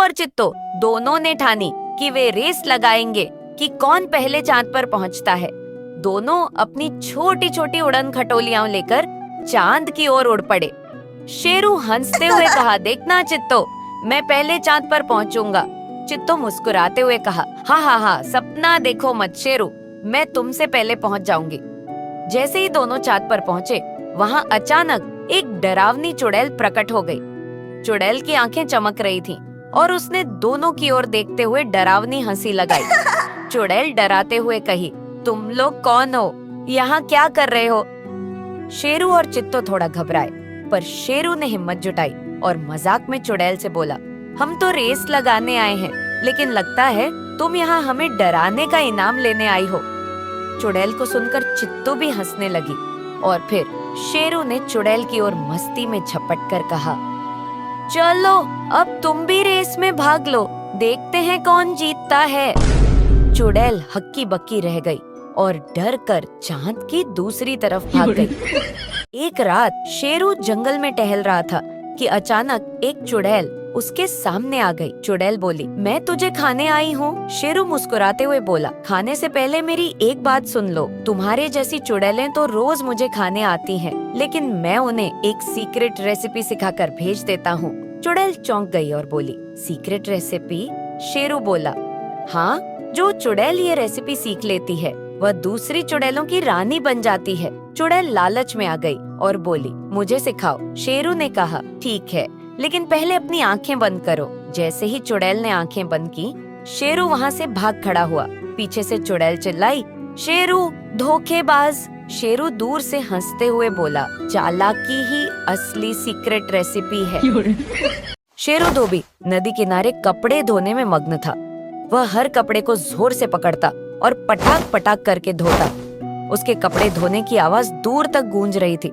और चित्तो दोनों ने ठानी कि वे रेस लगाएंगे कि कौन पहले चांद पर पहुंचता है। दोनों अपनी छोटी छोटी उड़न खटोलियां लेकर चांद की ओर उड़ पड़े। शेरू हंसते हुए कहा, देखना चित्तो, मैं पहले चांद पर पहुंचूंगा। चित्तो मुस्कुराते हुए कहा, हाँ, सपना देखो मत शेरू, मैं तुमसे पहले पहुंच जाऊंगी। जैसे ही दोनों चांद पर पहुंचे, वहां अचानक एक डरावनी चुड़ैल प्रकट हो गई। चुड़ैल की आंखें चमक रही थीं और उसने दोनों की ओर देखते हुए डरावनी हंसी लगाई। चुड़ैल डराते हुए कही, तुम लोग कौन हो? यहाँ क्या कर रहे हो? शेरू और चित्तो थोड़ा घबराए, पर शेरू ने हिम्मत जुटाई और मजाक में चुड़ैल से बोला, हम तो रेस लगाने आए हैं, लेकिन लगता है तुम यहाँ हमें डराने का इनाम लेने आई हो। चुड़ैल को सुनकर चित्तो भी हंसने लगी और फिर शेरू ने चुड़ैल की ओर मस्ती में झपट कर कहा, चलो अब तुम भी रेस में भाग लो, देखते हैं कौन जीतता है। चुड़ैल हक्की बक्की रह गई और डर कर चांद की दूसरी तरफ भाग गई। एक रात शेरू जंगल में टहल रहा था कि अचानक एक चुड़ैल उसके सामने आ गई। चुड़ैल बोली, मैं तुझे खाने आई हूँ। शेरू मुस्कुराते हुए बोला, खाने से पहले मेरी एक बात सुन लो, तुम्हारे जैसी चुड़ैलें तो रोज मुझे खाने आती हैं, लेकिन मैं उन्हें एक सीक्रेट रेसिपी सिखाकर भेज देता हूँ। चुड़ैल चौंक गई और बोली, सीक्रेट रेसिपी? शेरू बोला, हाँ, जो चुड़ैल ये रेसिपी सीख लेती है वह दूसरी चुड़ैलों की रानी बन जाती है। चुड़ैल लालच में आ गई और बोली, मुझे सिखाओ। शेरू ने कहा, ठीक है, लेकिन पहले अपनी आंखें बंद करो। जैसे ही चुड़ैल ने आंखें बंद की, शेरू वहाँ से भाग खड़ा हुआ। पीछे से चुड़ैल चिल्लाई, शेरू धोखेबाज। शेरू दूर से हंसते हुए बोला, चालाकी ही असली सीक्रेट रेसिपी है। शेरू धोबी नदी किनारे कपड़े धोने में मग्न था। वह हर कपड़े को जोर से पकड़ता और पटाक पटाक करके धोता। उसके कपड़े धोने की आवाज दूर तक गूंज रही थी।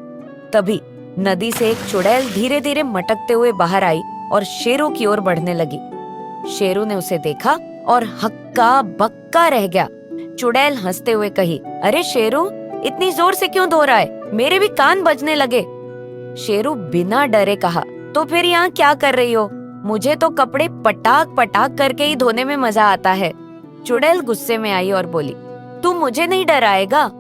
तभी नदी से एक चुड़ैल धीरे धीरे मटकते हुए बाहर आई और शेरू की ओर बढ़ने लगी। शेरू ने उसे देखा और हक्का बक्का रह गया। चुड़ैल हंसते हुए कही, अरे शेरू, इतनी जोर से क्यों धो रहा है? मेरे भी कान बजने लगे। शेरू बिना डरे कहा, तो फिर यहाँ क्या कर रही हो? मुझे तो कपड़े पटाक पटाक करके ही धोने में मजा आता है। चुड़ैल गुस्से में आई और बोली, तू मुझे नहीं डराएगा?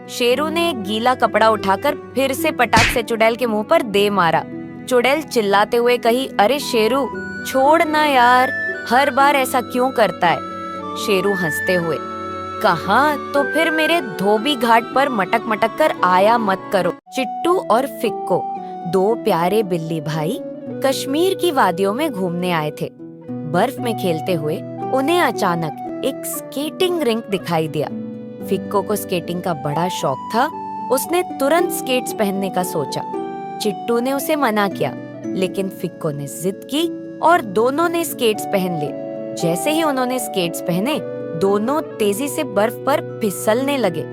शेरू ने एक गीला कपड़ा उठाकर फिर से पटाक से चुड़ैल के मुंह पर दे मारा। चुड़ैल चिल्लाते हुए कही, अरे शेरू, छोड़ ना यार, हर बार ऐसा क्यों करता है? शेरू हंसते हुए कहा, तो फिर मेरे धोबी घाट पर मटक मटक कर आया मत करो। चिट्टू और फिक्को, दो प्यारे बिल्ली भाई, कश्मीर की वादियों में घूमने आए थे। बर्फ में खेलते हुए उन्हें अचानक एक स्केटिंग रिंक दिखाई दिया। फिक्को को स्केटिंग का बड़ा शौक था। उसने तुरंत स्केट्स पहनने का सोचा। चिट्टू ने उसे मना किया, लेकिन फिक्को ने जिद की और दोनों ने स्केट्स पहन लिए। जैसे ही उन्होंने स्केट्स पहने, दोनों तेजी से बर्फ पर फिसलने लगे।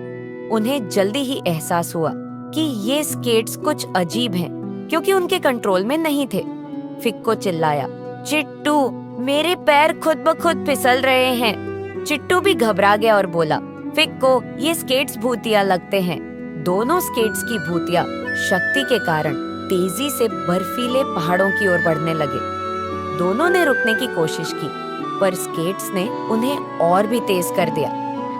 उन्हें जल्दी ही एहसास हुआ कि ये स्केट्स कुछ अजीब हैं, क्योंकि उनके कंट्रोल में नहीं थे। फिक्को चिल्लाया, चिट्टू, मेरे पैर खुद ब खुद फिसल रहे हैं। चिट्टू भी घबरा गया और बोला, फिक्को, ये स्केट्स भूतिया लगते हैं। दोनों स्केट्स की भूतिया शक्ति के कारण तेजी से बर्फीले पहाड़ों की ओर बढ़ने लगे। दोनों ने रुकने की कोशिश की, पर स्केट्स ने उन्हें और भी तेज कर दिया।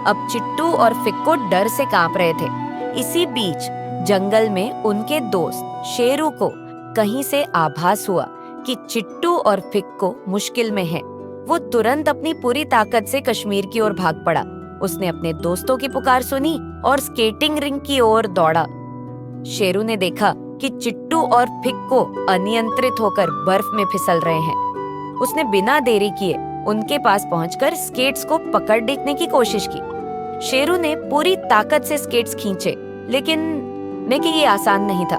अब चिट्टू और फिक्को डर से कांप रहे थे। इसी बीच जंगल में उनके दोस्त शेरू को कहीं से आभास हुआ कि चिट्टू और फिक्को मुश्किल में हैं। वो तुरंत अपनी पूरी ताकत से कश्मीर की ओर भाग पड़ा। उसने अपने दोस्तों की पुकार सुनी और स्केटिंग रिंग की ओर दौड़ा। शेरू ने देखा कि चिट्टू और फिक्को अनियंत्रित होकर बर्फ में फिसल रहे हैं। उसने बिना देरी किए उनके पास पहुंचकर स्केट्स को पकड़ने की कोशिश की। शेरू ने पूरी ताकत से स्केट्स खींचे, लेकिन ये आसान नहीं था।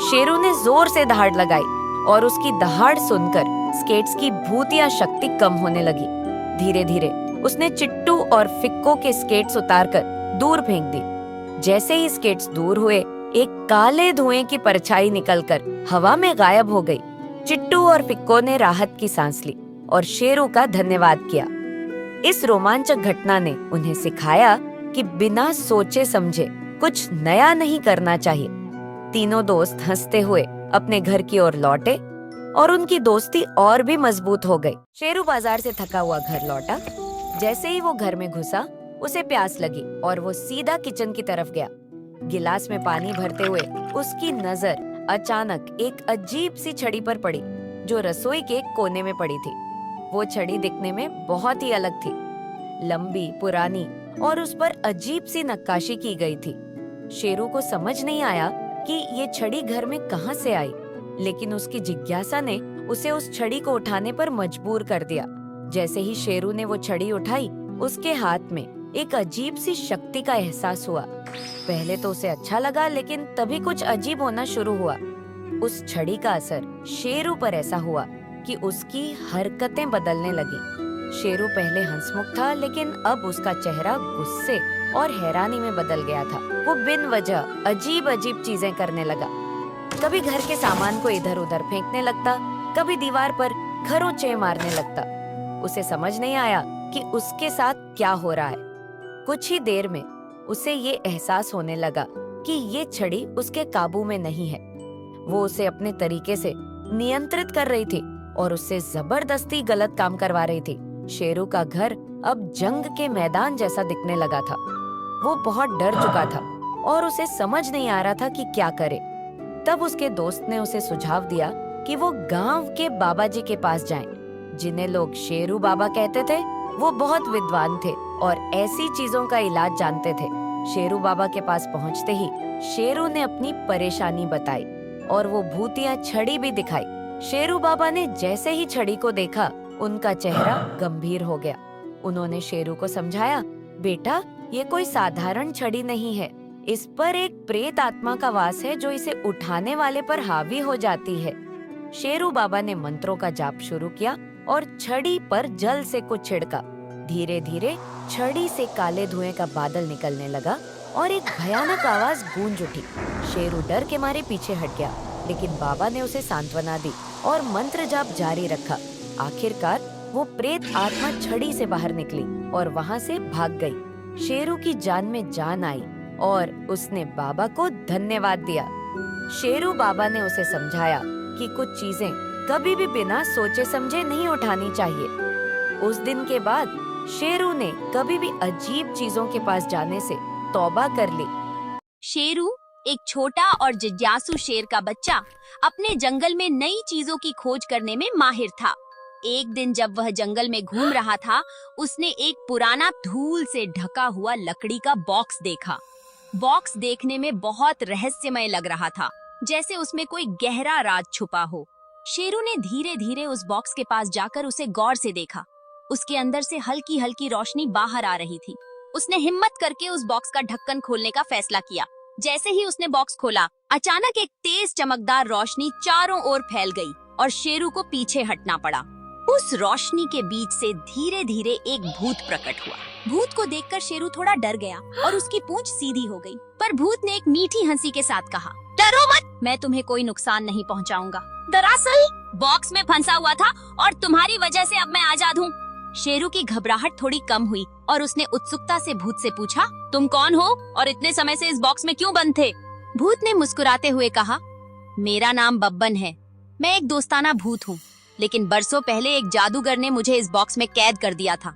शेरू ने जोर से दहाड़ लगाई और उसकी दहाड़ सुनकर स्केट्स की भूतिया शक्ति कम होने लगी। धीरे धीरे उसने चिट्टू और फिक्को के स्केट्स उतारकर दूर फेंक दी। जैसे ही स्केट्स दूर हुए, एक काले धुएं की परछाई निकलकर हवा में गायब हो गई। चिट्टू और फिक्को ने राहत की सांस ली और शेरू का धन्यवाद किया। इस रोमांचक घटना ने उन्हें सिखाया कि बिना सोचे समझे कुछ नया नहीं करना चाहिए। तीनों दोस्त हंसते हुए अपने घर की ओर लौटे और उनकी दोस्ती और भी मजबूत हो गई। शेरू बाजार से थका हुआ घर लौटा। जैसे ही वो घर में घुसा, उसे प्यास लगी और वो सीधा किचन की तरफ गया। गिलास में पानी भरते हुए उसकी नजर अचानक एक अजीब सी छड़ी पर पड़ी, जो रसोई के कोने में पड़ी थी। वो छड़ी दिखने में बहुत ही अलग थी, लंबी, पुरानी और उस पर अजीब सी नक्काशी की गई थी। शेरू को समझ नहीं आया कि ये छड़ी घर में कहाँ से आई, लेकिन उसकी जिज्ञासा ने उसे उस छड़ी को उठाने पर मजबूर कर दिया। जैसे ही शेरू ने वो छड़ी उठाई, उसके हाथ में एक अजीब सी शक्ति का एहसास हुआ। पहले तो उसे अच्छा लगा, लेकिन तभी कुछ अजीब होना शुरू हुआ। उस छड़ी का असर शेरू पर ऐसा हुआ कि उसकी हरकतें बदलने लगी। शेरू पहले हंसमुख था, लेकिन अब उसका चेहरा गुस्से और हैरानी में बदल गया था। वो बिन वजह अजीब अजीब चीजें करने लगा। कभी घर के सामान को इधर उधर फेंकने लगता, कभी दीवार पर खरोंचे मारने लगता। उसे समझ नहीं आया कि उसके साथ क्या हो रहा है। कुछ ही देर में उसे ये एहसास होने लगा कि ये छड़ी उसके काबू में नहीं है। वो उसे अपने तरीके से नियंत्रित कर रही थी और उससे जबरदस्ती गलत काम करवा रही थी। शेरू का घर अब जंग के मैदान जैसा दिखने लगा था। वो बहुत डर चुका था और उसे समझ नहीं आ रहा था कि क्या करे। तब उसके दोस्त ने उसे सुझाव दिया कि वो गांव के बाबा जी के पास जाएं, जिन्हें लोग शेरू बाबा कहते थे। वो बहुत विद्वान थे और ऐसी चीजों का इलाज जानते थे। शेरू बाबा के पास पहुंचते ही शेरू ने अपनी परेशानी बताई और वो भूतिया छड़ी भी दिखाई। शेरू बाबा ने जैसे ही छड़ी को देखा, उनका चेहरा गंभीर हो गया। उन्होंने शेरू को समझाया, बेटा, ये कोई साधारण छड़ी नहीं है। इस पर एक प्रेत आत्मा का वास है, जो इसे उठाने वाले पर हावी हो जाती है। शेरू बाबा ने मंत्रों का जाप शुरू किया और छड़ी पर जल से कुछ छिड़का। धीरे धीरे छड़ी से काले धुएं का बादल निकलने लगा और एक भयानक आवाज गूंज उठी। शेरू डर के मारे पीछे हट गया, लेकिन बाबा ने उसे सांत्वना दी और मंत्र जाप जारी रखा। आखिरकार वो प्रेत आत्मा छड़ी से बाहर निकली और वहाँ से भाग गई। शेरू की जान में जान आई और उसने बाबा को धन्यवाद दिया। शेरू बाबा ने उसे समझाया कि कुछ चीजें कभी भी बिना सोचे समझे नहीं उठानी चाहिए। उस दिन के बाद शेरू ने कभी भी अजीब चीजों के पास जाने से तौबा कर ली। शेरू एक छोटा और जिज्ञासु शेर का बच्चा अपने जंगल में नई चीजों की खोज करने में माहिर था। एक दिन जब वह जंगल में घूम रहा था, उसने एक पुराना धूल से ढका हुआ लकड़ी का बॉक्स देखा। बॉक्स देखने में बहुत रहस्यमय लग रहा था, जैसे उसमें कोई गहरा राज छुपा हो। शेरू ने धीरे धीरे उस बॉक्स के पास जाकर उसे गौर से देखा। उसके अंदर से हल्की हल्की रोशनी बाहर आ रही थी। उसने हिम्मत करके उस बॉक्स का ढक्कन खोलने का फैसला किया। जैसे ही उसने बॉक्स खोला, अचानक एक तेज चमकदार रोशनी चारों ओर फैल गई और शेरू को पीछे हटना पड़ा। उस रोशनी के बीच से धीरे धीरे एक भूत प्रकट हुआ। भूत को देखकर शेरू थोड़ा डर गया और उसकी पूंछ सीधी हो गई। पर भूत ने एक मीठी हंसी के साथ कहा, डरो मत, मैं तुम्हें कोई नुकसान नहीं पहुंचाऊंगा। दरअसल बॉक्स में फंसा हुआ था और तुम्हारी वजह से अब मैं आजाद हूँ। शेरू की घबराहट थोड़ी कम हुई और उसने उत्सुकता से भूत से पूछा, तुम कौन हो और इतने समय से इस बॉक्स में क्यों बंद थे? भूत ने मुस्कुराते हुए कहा, मेरा नाम बब्बन है। मैं एक दोस्ताना भूत हूँ, लेकिन बरसों पहले एक जादूगर ने मुझे इस बॉक्स में कैद कर दिया था।